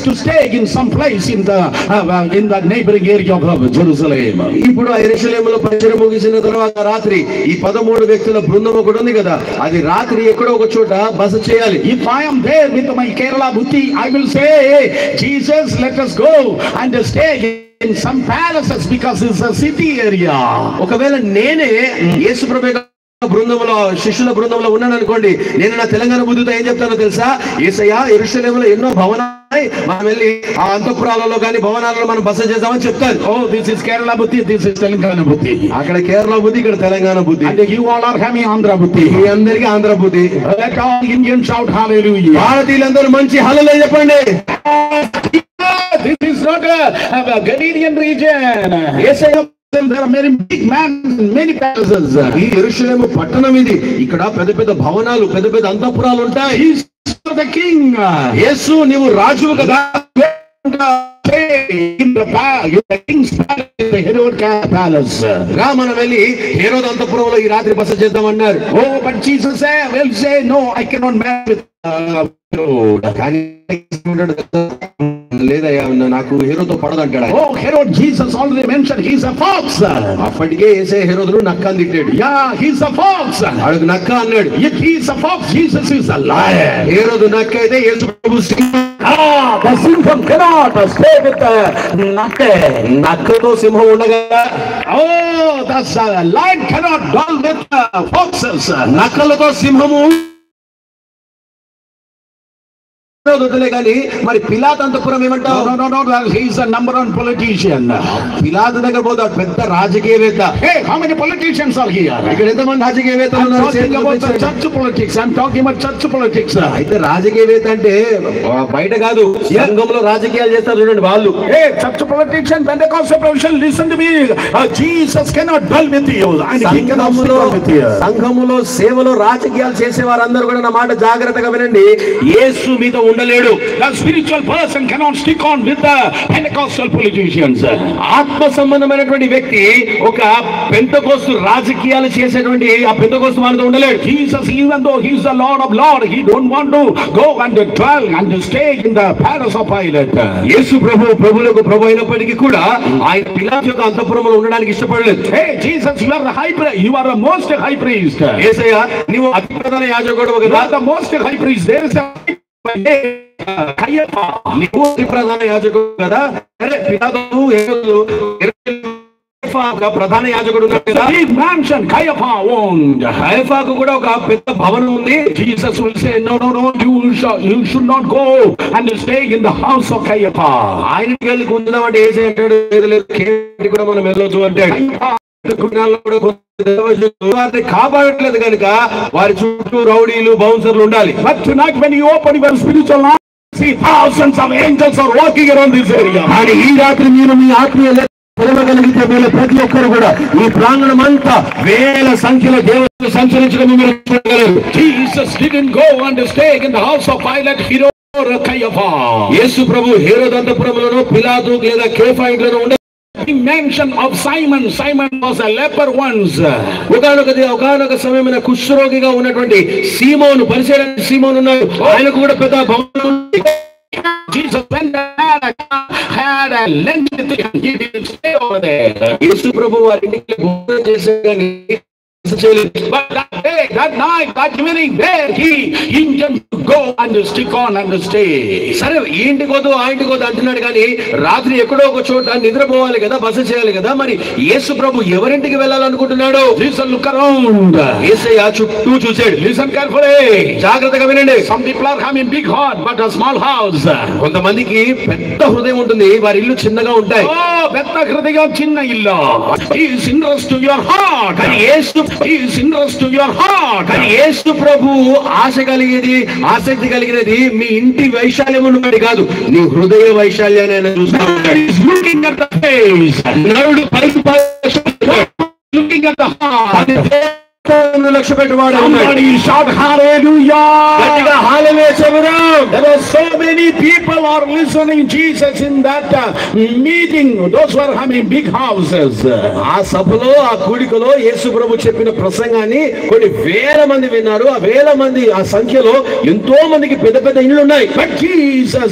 to stay in some place in the neighboring area of Jerusalem. ఇప్పుడు యెరూషలేములో పరిచర్య ముగిసిన తర్వాత రాత్రి ఈ 13 వ్యక్తుల బృందం ఒకటి ఉంది కదా, అది రాత్రి ఎక్కడో ఒక చోట బస చేయాలి. If I am there with my Kerala buddhi, I will say, hey, Jesus, let us go and stay in some palaces because it's a city area. ఒకవేళ నేనే యేసు ప్రభు బృందంలో శిష్యుల బృందంలో ఉన్నాను అనుకోండి, నేను నా తెలంగాణ బుద్ధితో ఏం చెప్తానో తెలుసా? యేసయ్యా, యెరూషలేములో ఎన్నో భవనాలు, మనం వెళ్ళి ఆ అంతఃపురాలలో కానీ భవనాలలో మనం బస చేద్దామని చెప్తాను. Oh, this is Kerala buddhi, this is Telangana buddhi. అక్కడ కేరళ బుద్ధి, ఇక్కడ తెలంగాణ బుద్ధి. And you all are having Andhra buddhi. మీ అందరికీ ఆంధ్ర బుద్ధి. Let all Indians shout hallelujah. భారతీయులందరూ మంచి హల్లెలూయా చెప్పండి. This is not a Galilean region. Yesayya, there are many big men, many palaces. ఈ యెరూషలేము పట్టణం ఇది, ఇక్కడ పెద్ద పెద్ద భవనాలు, పెద్ద పెద్ద అంతఃపురాలు ఉంటాయి. He's the king. యేసు నీవు రాజువు కదా, in the king's palace, the Herod palace. రా మనం వెళ్ళి హేరోదు అంతఃపురంలో ఈ రాత్రి బస చేద్దామన్నారు. Oh, but Jesus will say, no, I cannot marry with Herod. కానీ లేదయ్యా, నాకు హేరోతో పడదంటాడు. Oh, Herod, Jesus already mentioned he's a fox. అప్పటికే యేసే హేరోదును నక్క అని తిట్టాడు. Yeah, he's a fox. అడుగు నక్క అన్నాడు. If he's a fox, Jesus is a lion. హేరోదు నక్క అయితే యేసు ప్రభు సింహం. The సింహం cannot stay with the నక్క. నక్కతో సింహం ఉండగా, Oh, that's a lion cannot dwell with foxes. నక్కలతో సింహము వదిలే కానీ మరి పిలాతు అంతఃపురం ఏమంటావు? No, he's a number one politician. పిలాతు దగ్గర పోతే పెద్ద రాజకీయవేత్త. Hey, how many politicians are here? ఇక్కడ ఎంతమంది రాజకీయవేత్తలు I'm ఉన్నారు? talking about the church politics. I'm talking about church politics. అయితే రాజకీయవేత్త అంటే బయట కాదు, సంఘంలో రాజకీయాలు చేస్తారు చూడండి వాళ్ళు. Hey, church politics and Pentecostal politicians, listen to me. Jesus cannot dwell with you. And he cannot dwell with you. సంఘములో సేవలో రాజకీయాలు చేసే వారందరూ కూడా నా మాట జాగ్రత్తగా వినండి. యేసు మీతో ఉండలేడు. The spiritual person cannot stick on with the Pentecostal politicians. ఆత్మ సంబంధమైనటువంటి వ్యక్తి ఒక పెంతెకోస్తు రాజకీయాలు చేసేటువంటి ఆ పెంతెకోస్తు వాళ్ళతో ఉండలేడు. Jesus, even though he's the Lord of Lords, he don't want to go and dwell and stay in the palace of Pilate. యేసు ప్రభువులకు ప్రభు అయినప్పటికీ కూడా ఆయన పిలాతు యొక్క అంతఃపురంలో ఉండడానికి ఇష్టపడలేదు. Hey, Jesus, you are the high priest. You are the most high priest. యేసయ్య, నీవు అతి ప్రధాన యాజకుడు You are the most high priest. There is a నీవు అతి ప్రధాన యాజకుడు కదా. అరే పిలాతు ప్రధాన యాజకుడు big mansion Caiaphas owned. కయఫాకు కూడా ఒక పెద్ద భవనం ఉంది. Jesus will say, no, you should not go and stay in the house of Caiaphas. ఆయనకి వెళ్ళి కూర్చుందామంటే ఏసీ అంటాడు, లేదు కూడా మనం వెళ్ళొచ్చు అంటాడు. వారిని కాపాడట్లేదు కనుక వారి చుట్టూ రౌడీలు బౌన్సర్లు ఉండాలి. But tonight when you open your spiritual eyes, see thousands of angels are walking around this area. కానీ ఈ రాత్రి మీరు మీ ఆత్మీయ తెలవగలిగితే మీరు ప్రతి ఒక్కరు కూడా ఈ ప్రాంగణం అంతా వేల సంఖ్యలో దేవుడు సంచరించడం మీరు చూడగలరు. Jesus didn't go and stay in the house of Pilate, Herod or Caiaphas. యేసు ప్రభు హేరోదు అంతఃపురంలోనూ పిలాతు లేదా కేఫా ఇంట్లోనూ ఉండే. The mention of Simon was a leper once. ఒకనొక సమయమైన కుష్ఠరోగిగా ఉన్నటువంటి సీమోను, పరిసర సీమోను ఉన్నాడు. ఆయనకు కూడా పెద్ద భవనం. Jesus went had a lengthy thing and he didn't stay over there. యేసు ప్రభు వారి ఇంటికి భోజనం చేశాడు కానీ but that night, that evening, there he intended to go and stick on and stay. సరే ఈ ఇంటికి వద్దు ఆ ఇంటికి వద్దు అంటున్నాడు కానీ రాత్రి ఎక్కడో ఒక చోట నిద్రపోవాలి కదా, బస చేయాలి కదా. మరి యేసు ప్రభు ఎవరింటికి వెళ్ళాలనుకుంటున్నాడు? Listen, look around. యేసయ్య చుట్టూ చూశాడు. Listen carefully. జాగ్రత్తగా వినండి. Some people are having big heart but a small house. కొంతమందికి పెద్ద హృదయం ఉంటుంది, వారి ఇల్లు చిన్నగా ఉంటాయి. Oh, పెద్ద హృదయం చిన్న ఇల్లు. He is interest to your heart. కానీ యేసు ప్రభు ఆశ కలిగేది, ఆసక్తి కలిగినది మీ ఇంటి వైశాల్యమును బట్టి కాదు, నీ హృదయ వైశాల్యాన్ని ఆయన చూస్తా ఉంటాడు. నరుడు పైకి looking at the heart. లక్ష్య పెట్టువాడు. Somebody shout hallelujah. There are so many people are listening Jesus in that meeting. Those who are having big houses. ఆ సభలో, ఆ కూడికలో యేసు ప్రభు చెప్పిన ప్రసంగాన్ని కొన్ని వేల మంది విన్నారు. ఆ వేల మంది, ఆ సంఖ్యలో ఎంతో మందికి పెద్ద పెద్ద ఇళ్ళు ఉన్నాయి. But Jesus